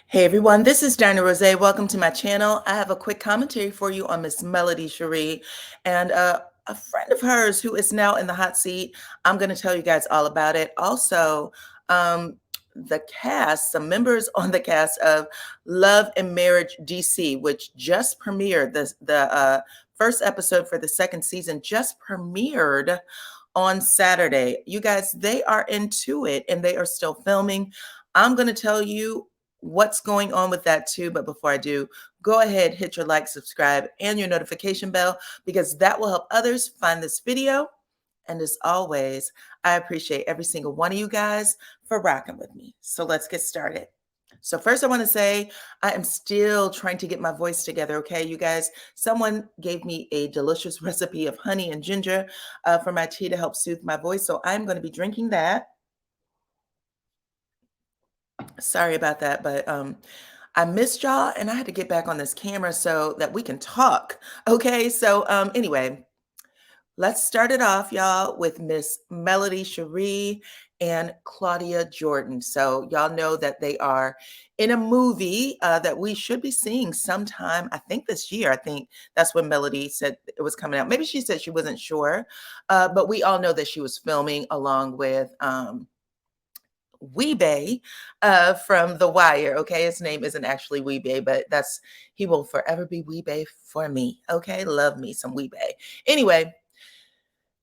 Hey everyone, this is DyanaRozay. Welcome to my channel. I have a quick commentary for you on Miss Melody Sheree and a friend of hers who is now in the hot seat. I'm going to tell you guys all about it. Also, um, the cast, some members on the cast of Love and Marriage DC, which just premiered, the first episode for the second season just premiered on Saturday. You guys, they are into it and they are still filming. I'm going to tell you what's going on with that too. But before I do, go ahead, hit your like, subscribe, and your notification bell because that will help others find this video. And as always, I appreciate every single one of you guys for rocking with me. So let's get started. So first I want to say I am still trying to get my voice together, okay, you guys? Someone gave me a delicious recipe of honey and ginger for my tea to help soothe my voice. So I'm going to be drinking that. Sorry about that, but I missed y'all and I had to get back on this camera so that we can talk. Okay, so anyway, let's start it off, y'all, with Miss Melody Sheree and Claudia Jordan. So y'all know that they are in a movie that we should be seeing sometime, I think this year. I think that's when Melody said it was coming out. Maybe she said she wasn't sure, but we all know that she was filming along with Weebay from The Wire. Okay, his name isn't actually Weebay, but he will forever be Weebay for me. Okay, love me some Weebay. Anyway,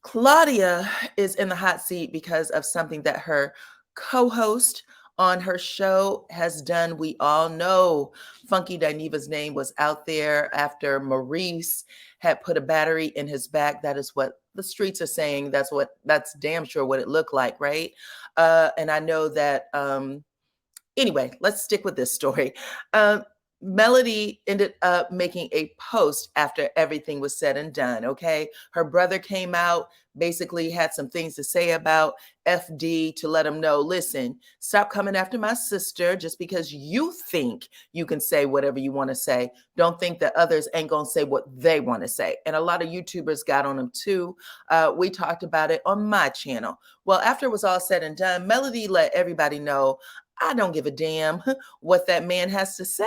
Claudia is in the hot seat because of something that her co-host on her show has done. We all know Funky Dineva's name was out there after Maurice had put a battery in his back. That is what the streets are saying. That's damn sure what it looked like, right? And I know that anyway, let's stick with this story. Melody ended up making a post after everything was said and done. Okay. Her brother came out, basically had some things to say about FD to let him know, listen, stop coming after my sister just because you think you can say whatever you want to say. Don't think that others ain't going to say what they want to say. And a lot of YouTubers got on him too. We talked about it on my channel. Well, after it was all said and done, Melody let everybody know, I don't give a damn what that man has to say.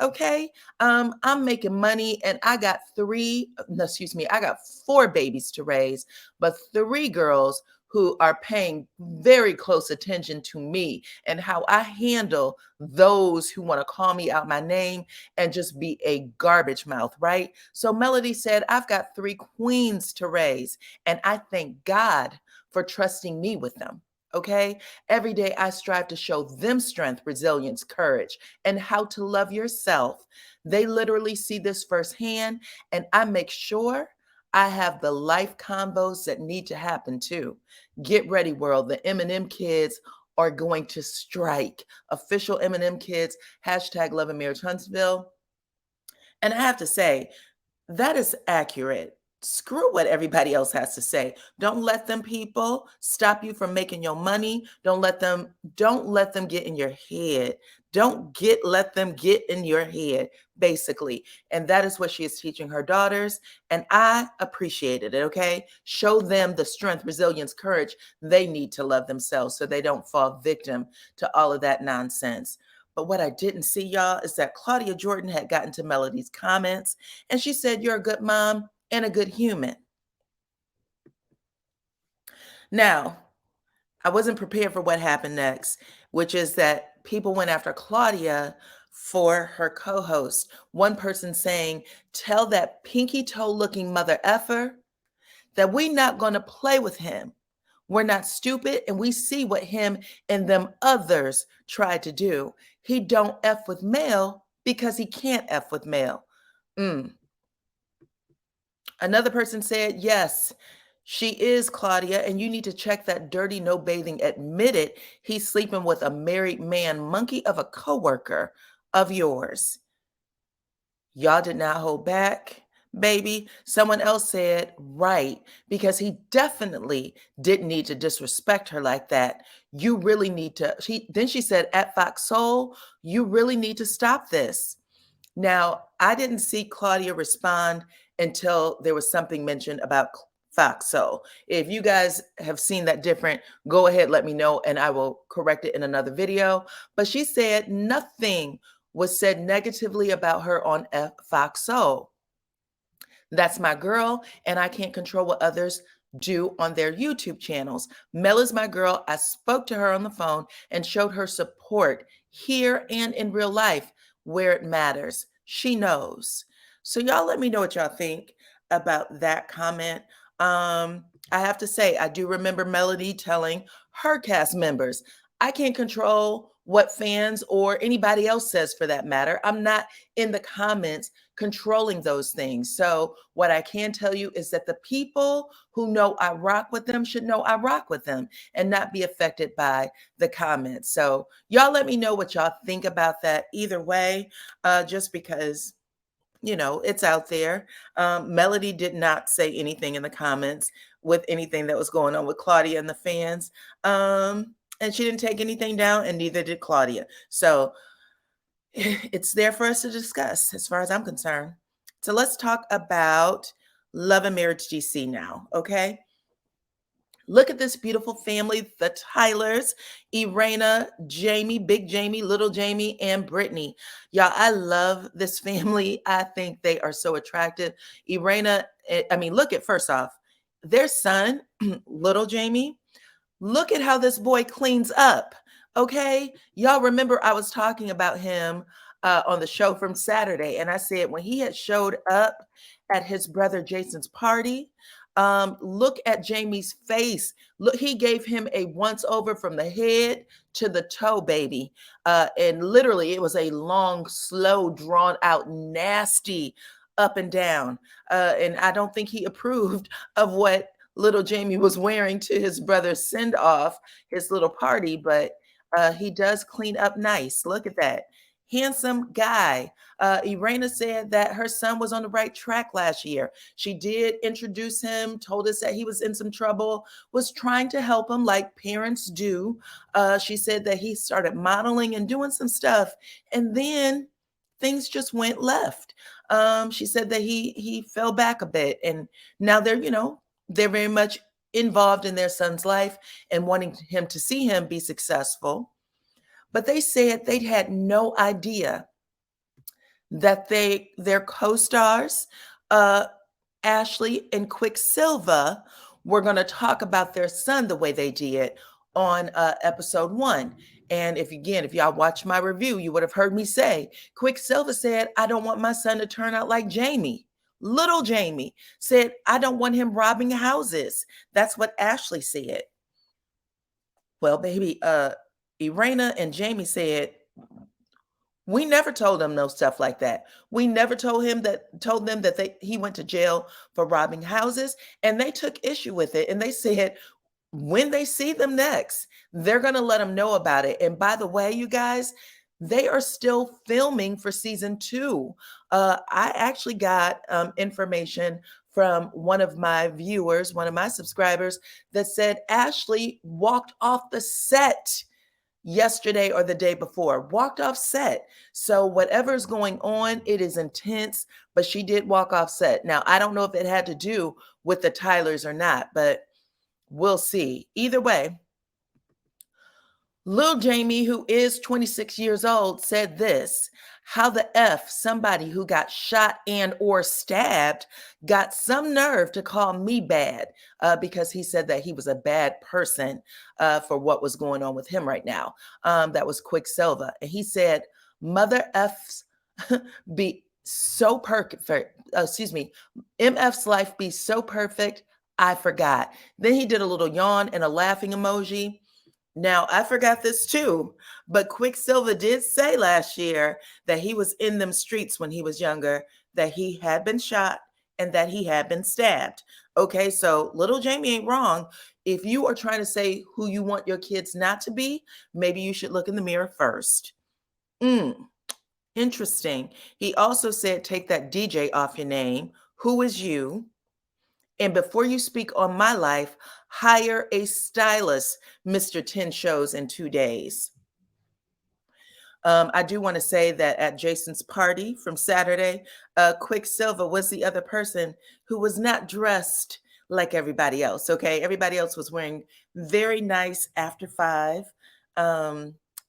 Okay. I'm making money and I got I got 4 babies to raise, but 3 girls who are paying very close attention to me and how I handle those who want to call me out my name and just be a garbage mouth, right? So Melody said, I've got 3 queens to raise, and I thank God for trusting me with them. Okay. Every day I strive to show them strength, resilience, courage, and how to love yourself. They literally see this firsthand, and I make sure I have the life combos that need to happen too. Get ready, world. The M&M kids are going to strike. Official M&M kids, hashtag Love and Marriage Huntsville. And I have to say, that is accurate. Screw what everybody else has to say. Don't let them people stop you from making your money. Don't let them get in your head. Let them get in your head, basically. And that is what she is teaching her daughters. And I appreciated it, okay? Show them the strength, resilience, courage they need to love themselves so they don't fall victim to all of that nonsense. But what I didn't see, y'all, is that Claudia Jordan had gotten to Melody's comments and she said, you're a good mom and a good human. Now, I wasn't prepared for what happened next, which is that people went after Claudia for her co-host. One person saying, tell that pinky toe looking mother effer that we're not going to play with him. We're not stupid, and we see what him and them others tried to do. He don't F with male because he can't F with male. Another person said, yes, she is Claudia, and you need to check that dirty no bathing. Admit it. He's sleeping with a married man, monkey of a coworker of yours. Y'all did not hold back, baby. Someone else said, right, because he definitely didn't need to disrespect her like that. You really need to. She said, at Fox Soul, you really need to stop this. Now, I didn't see Claudia respond until there was something mentioned about Foxo. If you guys have seen that different, go ahead, let me know, and I will correct it in another video. But she said nothing was said negatively about her on Foxo. That's my girl, and I can't control what others do on their YouTube channels. Mel is my girl. I spoke to her on the phone and showed her support here and in real life where it matters. She knows. So y'all let me know what y'all think about that comment. I have to say, I do remember Melody telling her cast members, I can't control what fans or anybody else says for that matter. I'm not in the comments controlling those things. So what I can tell you is that the people who know I rock with them should know I rock with them and not be affected by the comments. So y'all let me know what y'all think about that either way, just because, you know, it's out there. Melody did not say anything in the comments with anything that was going on with Claudia and the fans. And she didn't take anything down, and neither did Claudia. So it's there for us to discuss as far as I'm concerned. So let's talk about Love and Marriage DC now, okay? Look at this beautiful family, the Tylers, Irena, Jamie, Big Jamie, Little Jamie, and Brittany. Y'all, I love this family. I think they are so attractive. Irena, I mean, look at, first off, their son, Little Jamie, look at how this boy cleans up. Okay. Y'all remember I was talking about him on the show from Saturday. And I said when he had showed up at his brother Jason's party, look at Jamie's face. Look, he gave him a once over from the head to the toe, baby. And literally it was a long, slow, drawn out, nasty up and down. And I don't think he approved of what little Jamie was wearing to his brother's send off, his little party, but he does clean up nice. Look at that. Handsome guy. Irena said that her son was on the right track last year. She did introduce him, told us that he was in some trouble, was trying to help him like parents do. She said that he started modeling and doing some stuff, and then things just went left. She said that he fell back a bit, and now they're very much involved in their son's life and wanting him to see him be successful. But they said they had no idea that their co-stars, Ashley and Quicksilver, were going to talk about their son the way they did on episode 1. And if y'all watch my review, you would have heard me say, Quicksilver said, I don't want my son to turn out like Jamie. Little Jamie said, I don't want him robbing houses. That's what Ashley said. Well, baby, Irena and Jamie said, we never told him no stuff like that. We never told them that he went to jail for robbing houses, and they took issue with it. And they said, when they see them next, they're going to let them know about it. And by the way, you guys, they are still filming for season 2. I actually got information from one of my viewers, one of my subscribers, that said Ashley walked off the set yesterday or the day before, walked off set. So whatever's going on, it is intense, but she did walk off set. Now, I don't know if it had to do with the Tylers or not, but we'll see. Either way, Lil Jamie, who is 26 years old, said this: how the F somebody who got shot and or stabbed got some nerve to call me bad, because he said that he was a bad person for what was going on with him right now. That was Quicksilver. And he said, Mother F's be so perfect. MF's life be so perfect, I forgot. Then he did a little yawn and a laughing emoji. Now, I forgot this too, but Quicksilver did say last year that he was in them streets when he was younger, that he had been shot and that he had been stabbed. Okay, so little Jamie ain't wrong. If you are trying to say who you want your kids not to be, maybe you should look in the mirror first. Interesting. He also said, take that DJ off your name. Who is you? And before you speak on my life, hire a stylist, Mr. 10 shows in 2 days. I do want to say that at Jason's party from Saturday, Quicksilver was the other person who was not dressed like everybody else. Okay. Everybody else was wearing very nice after five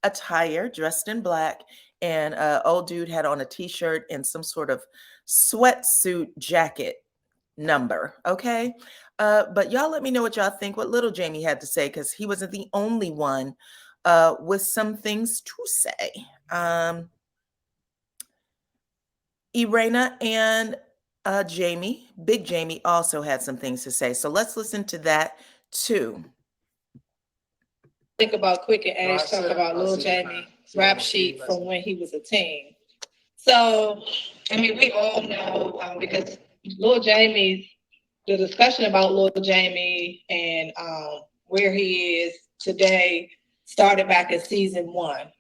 attire, dressed in black. And old dude had on a t-shirt and some sort of sweatsuit jacket number. Okay. But y'all let me know what y'all think, what little Jamie had to say, because he wasn't the only one with some things to say. Irena and Jamie, Big Jamie, also had some things to say. So let's listen to that too. Think about Quick and Ash talk about Lil Jamie rap sheet from when he was a teen. So, I mean, we all know because Lil Jamie, the discussion about Lil Jamie and where he is today started back in season 1.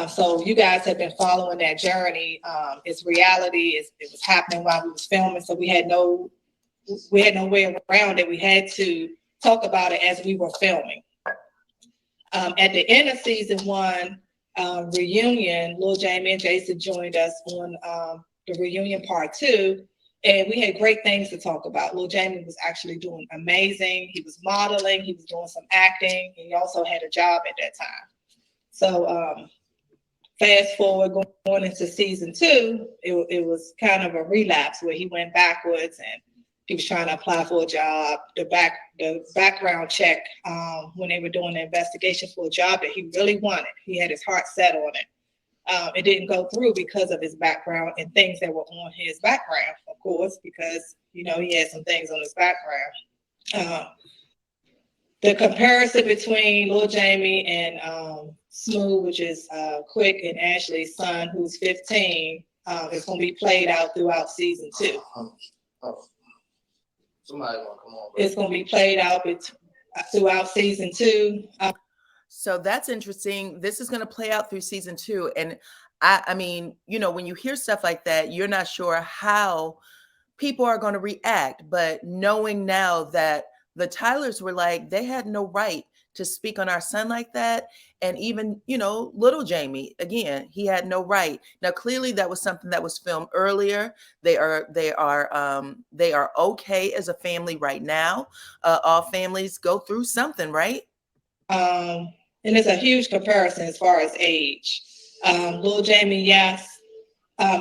So you guys have been following that journey. It's reality. It was happening while we was filming, so we had no way around it. We had to talk about it as we were filming. At the end of season 1 reunion, Lil Jamie and Jason joined us on the reunion part 2, and we had great things to talk about. Lil Jamie was actually doing amazing. He was modeling. He was doing some acting. He also had a job at that time. So fast forward going into season 2, it was kind of a relapse where he went backwards and he was trying to apply for a job. The background check when they were doing the investigation for a job that he really wanted. He had his heart set on it. It didn't go through because of his background and things that were on his background, of course, because he had some things on his background. The comparison between Lil Jamie and Smooth, which is Quick and Ashley's son, who's 15, is going to be played out throughout season 2. Somebody want to come on, bro. It's going to be played out throughout season 2. So that's interesting. This is going to play out through season 2. And I mean, when you hear stuff like that, you're not sure how people are going to react. But knowing now that the Tylers were like, they had no right to speak on our son like that. And even, little Jamie, again, he had no right. Now, clearly that was something that was filmed earlier. They are okay as a family right now. All families go through something, right? And it's a huge comparison as far as age. Lil Jamie, yes,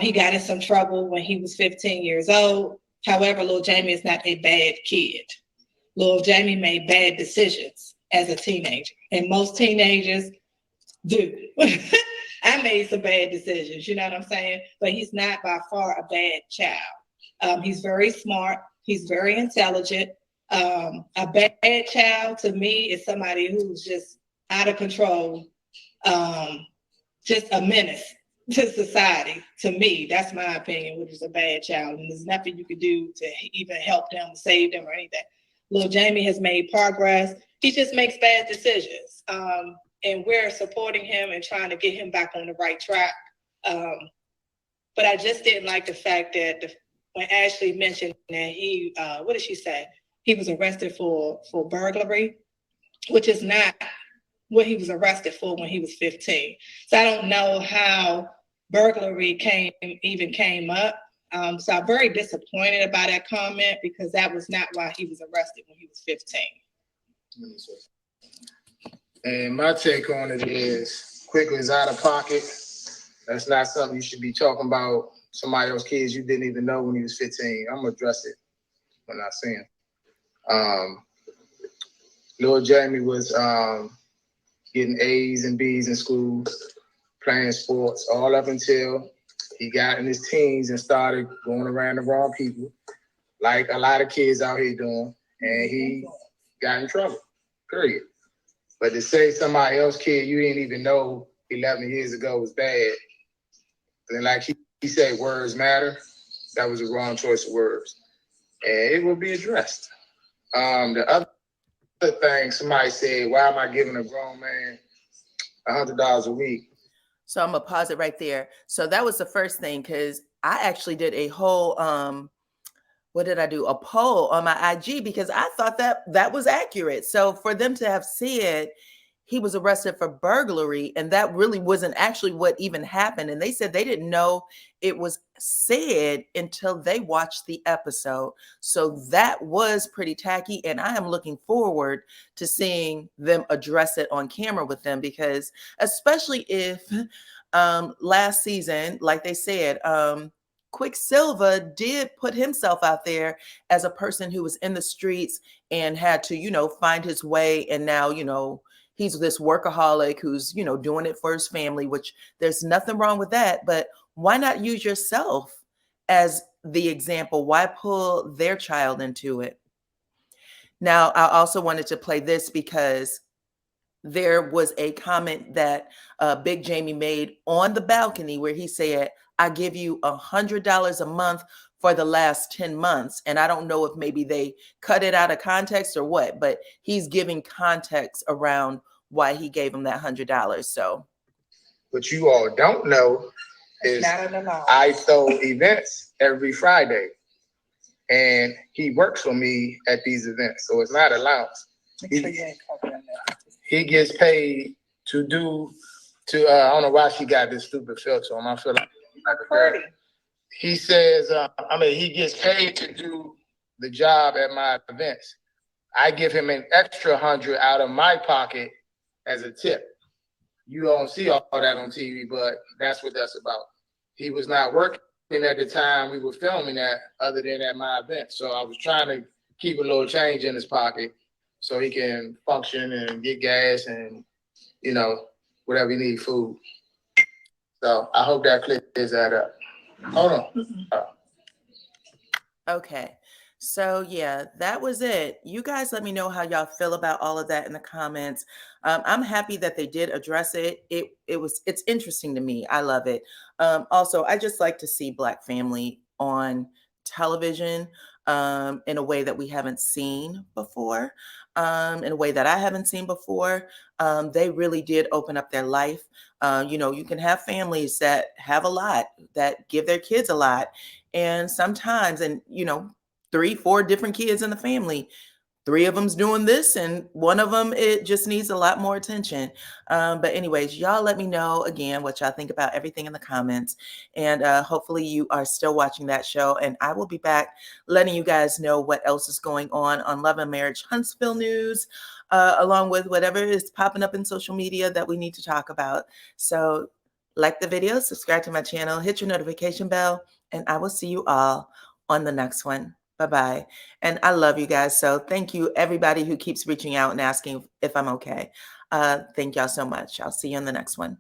he got in some trouble when he was 15 years old. However, Lil Jamie is not a bad kid. Lil Jamie made bad decisions as a teenager, and most teenagers do. I made some bad decisions, you know what I'm saying? But he's not by far a bad child. He's very smart. He's very intelligent. A bad child to me is somebody who's just out of control, just a menace to society. To me, that's my opinion, which is a bad child. And there's nothing you can do to even help them, save them, or anything. Lil Jamie has made progress. He just makes bad decisions. And we're supporting him and trying to get him back on the right track. But I just didn't like the fact that when Ashley mentioned that he, what did she say? He was arrested for burglary, which is not what he was arrested for when he was 15. So I don't know how burglary came up. So I'm very disappointed about that comment because that was not why he was arrested when he was 15. And my take on it is Quick is out of pocket. That's not something you should be talking about somebody else's kids you didn't even know when he was 15. I'm gonna address it when I see him. Lil Jamie was getting A's and B's in school, playing sports, all up until he got in his teens and started going around the wrong people, like a lot of kids out here doing, and he got in trouble, period. But to say somebody else's kid you didn't even know 11 years ago was bad, then like he said, words matter, that was a wrong choice of words. And it will be addressed. The other thing, somebody said, why am I giving a grown man $100 a week? So I'm gonna pause it right there. So that was the first thing, because I actually did a whole what did I do? A poll on my IG because I thought that was accurate. So for them to have said he was arrested for burglary, and that really wasn't actually what even happened. And they said they didn't know it was said until they watched the episode. So that was pretty tacky, and I am looking forward to seeing them address it on camera with them, because especially if last season, like they said, Quicksilver did put himself out there as a person who was in the streets and had to, find his way. And now, he's this workaholic who's, doing it for his family, which there's nothing wrong with that. But why not use yourself as the example? Why pull their child into it? Now, I also wanted to play this because there was a comment that Big Jamie made on the balcony where he said, I give you $100 a month for the last 10 months. And I don't know if maybe they cut it out of context or what, but he's giving context around why he gave him that $100. So what you all don't know is I throw events every Friday, and he works for me at these events. So it's not allowance. He gets paid to do, I don't know why she got this stupid filter on. I feel like a girl. He says, he gets paid to do the job at my events. I give him an extra 100 out of my pocket as a tip. You don't see all that on TV, but that's what that's about. He was not working at the time we were filming that, other than at my event. So I was trying to keep a little change in his pocket so he can function and get gas and, whatever he need, food. So I hope that clears that up. Hold on. okay. So yeah, that was it. You guys let me know how y'all feel about all of that in the comments. I'm happy that they did address it. It's interesting to me. I love it. Also, I just like to see Black family on television in a way that we haven't seen before, in a way that I haven't seen before. They really did open up their life. You can have families that have a lot, that give their kids a lot. And sometimes, 3, 4 different kids in the family, 3 of them's doing this, and one of them, it just needs a lot more attention. But anyways, y'all let me know again what y'all think about everything in the comments. And hopefully you are still watching that show. And I will be back letting you guys know what else is going on Love and Marriage Huntsville news, along with whatever is popping up in social media that we need to talk about. So like the video, subscribe to my channel, hit your notification bell, and I will see you all on the next one. Bye-bye. And I love you guys. So thank you, everybody who keeps reaching out and asking if I'm okay. Thank y'all so much. I'll see you on the next one.